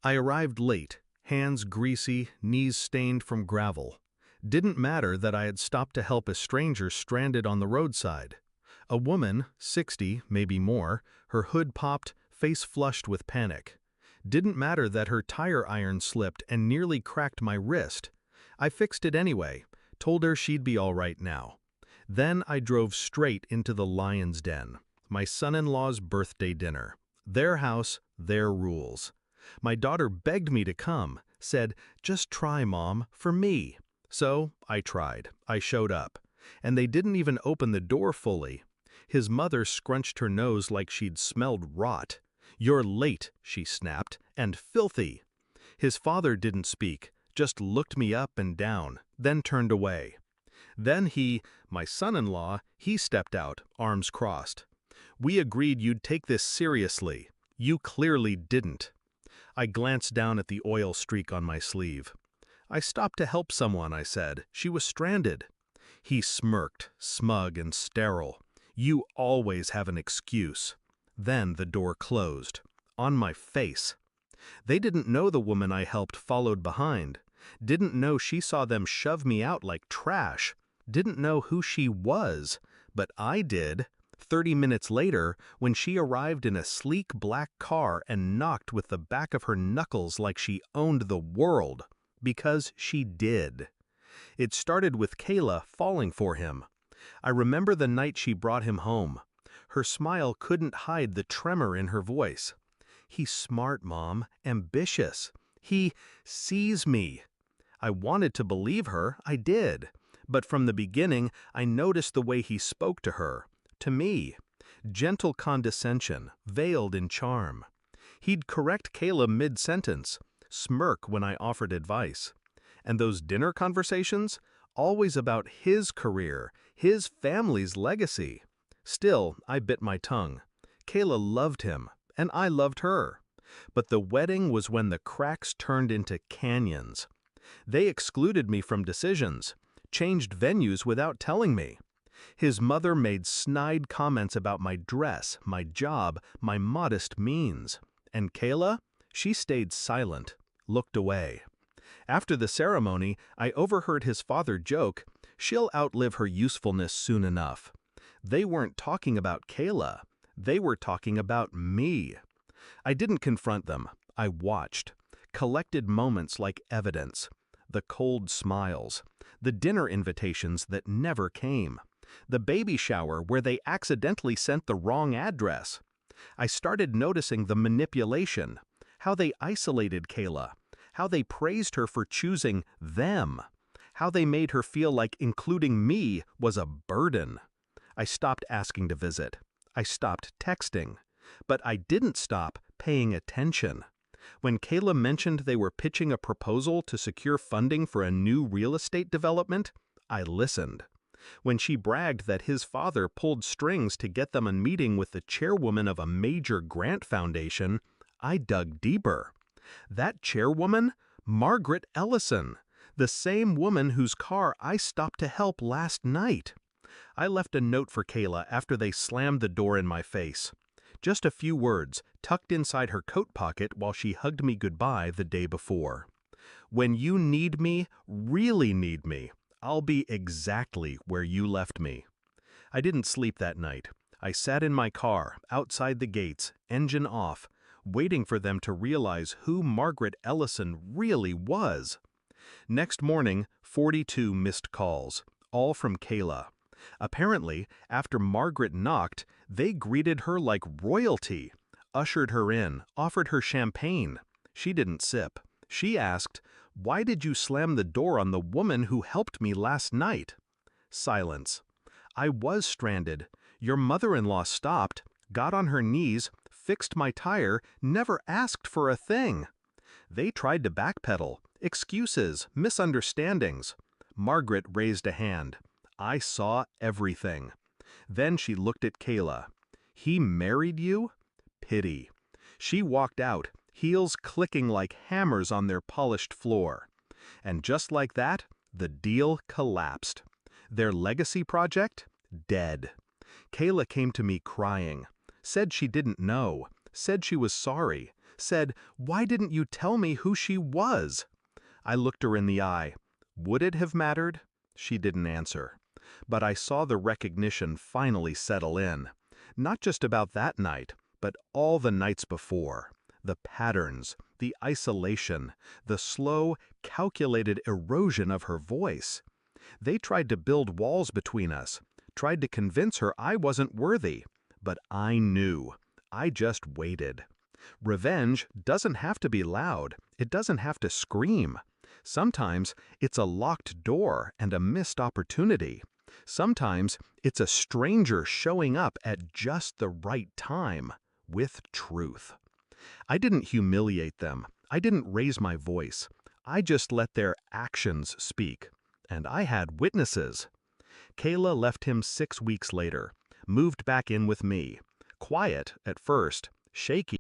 I arrived late, hands greasy, knees stained from gravel. Didn't matter that I had stopped to help a stranger stranded on the roadside. A woman, 60, maybe more, her hood popped, face flushed with panic. Didn't matter that her tire iron slipped and nearly cracked my wrist. I fixed it anyway, told her she'd be all right now. Then I drove straight into the Lion's Den, my son-in-law's birthday dinner. Their house, their rules. My daughter begged me to come, said, "Just try, Mom, for me." So I tried. I showed up. And they didn't even open the door fully. His mother scrunched her nose like she'd smelled rot. "You're late," she snapped, "and filthy." His father didn't speak, just looked me up and down, then turned away. Then my son-in-law, he stepped out, arms crossed. "We agreed you'd take this seriously. You clearly didn't." I glanced down at the oil streak on my sleeve. "I stopped to help someone," I said. "She was stranded." He smirked, smug and sterile. "You always have an excuse." Then the door closed. On my face. They didn't know the woman I helped followed behind. Didn't know she saw them shove me out like trash. Didn't know who she was. But I did. 30 minutes later, when she arrived in a sleek black car and knocked with the back of her knuckles like she owned the world. Because she did. It started with Kayla falling for him. I remember the night she brought him home. Her smile couldn't hide the tremor in her voice. "He's smart, Mom, ambitious. He sees me." I wanted to believe her, I did. But from the beginning, I noticed the way he spoke to her. To me. Gentle condescension, veiled in charm. He'd correct Kayla mid-sentence, smirk when I offered advice. And those dinner conversations? Always about his career, his family's legacy. Still, I bit my tongue. Kayla loved him, and I loved her. But the wedding was when the cracks turned into canyons. They excluded me from decisions, changed venues without telling me. His mother made snide comments about my dress, my job, my modest means. And Kayla? She stayed silent, looked away. After the ceremony, I overheard his father joke, "She'll outlive her usefulness soon enough." They weren't talking about Kayla. They were talking about me. I didn't confront them. I watched. Collected moments like evidence. The cold smiles. The dinner invitations that never came. The baby shower where they accidentally sent the wrong address. I started noticing the manipulation. How they isolated Kayla. How they praised her for choosing them. How they made her feel like including me was a burden. I stopped asking to visit. I stopped texting. But I didn't stop paying attention. When Kayla mentioned they were pitching a proposal to secure funding for a new real estate development, I listened. When she bragged that his father pulled strings to get them a meeting with the chairwoman of a major grant foundation, I dug deeper. That chairwoman? Margaret Ellison, the same woman whose car I stopped to help last night. I left a note for Kayla after they slammed the door in my face. Just a few words, tucked inside her coat pocket while she hugged me goodbye the day before. "When you need me, really need me, I'll be exactly where you left me." I didn't sleep that night. I sat in my car, outside the gates, engine off, waiting for them to realize who Margaret Ellison really was. Next morning, 42 missed calls, all from Kayla. Apparently, after Margaret knocked, they greeted her like royalty, ushered her in, offered her champagne. She didn't sip. She asked, "Why did you slam the door on the woman who helped me last night?" Silence. "I was stranded. Your mother-in-law stopped, got on her knees, fixed my tire, never asked for a thing." They tried to backpedal. Excuses, misunderstandings. Margaret raised a hand. I saw everything. Then she looked at Kayla. "He married you?" Pity. She walked out, heels clicking like hammers on their polished floor. And just like that, the deal collapsed. Their legacy project? Dead. Kayla came to me crying. Said she didn't know. Said she was sorry. said, "Why didn't you tell me who she was?" I looked her in the eye. Would it have mattered? She didn't answer. But I saw the recognition finally settle in. Not just about that night, but all the nights before. The patterns, the isolation, the slow, calculated erosion of her voice. They tried to build walls between us, tried to convince her I wasn't worthy. But I knew. I just waited. Revenge doesn't have to be loud. It doesn't have to scream. Sometimes it's a locked door and a missed opportunity. Sometimes it's a stranger showing up at just the right time, with truth. I didn't humiliate them. I didn't raise my voice. I just let their actions speak. And I had witnesses. Kayla left him 6 weeks later, moved back in with me. Quiet at first, shaky.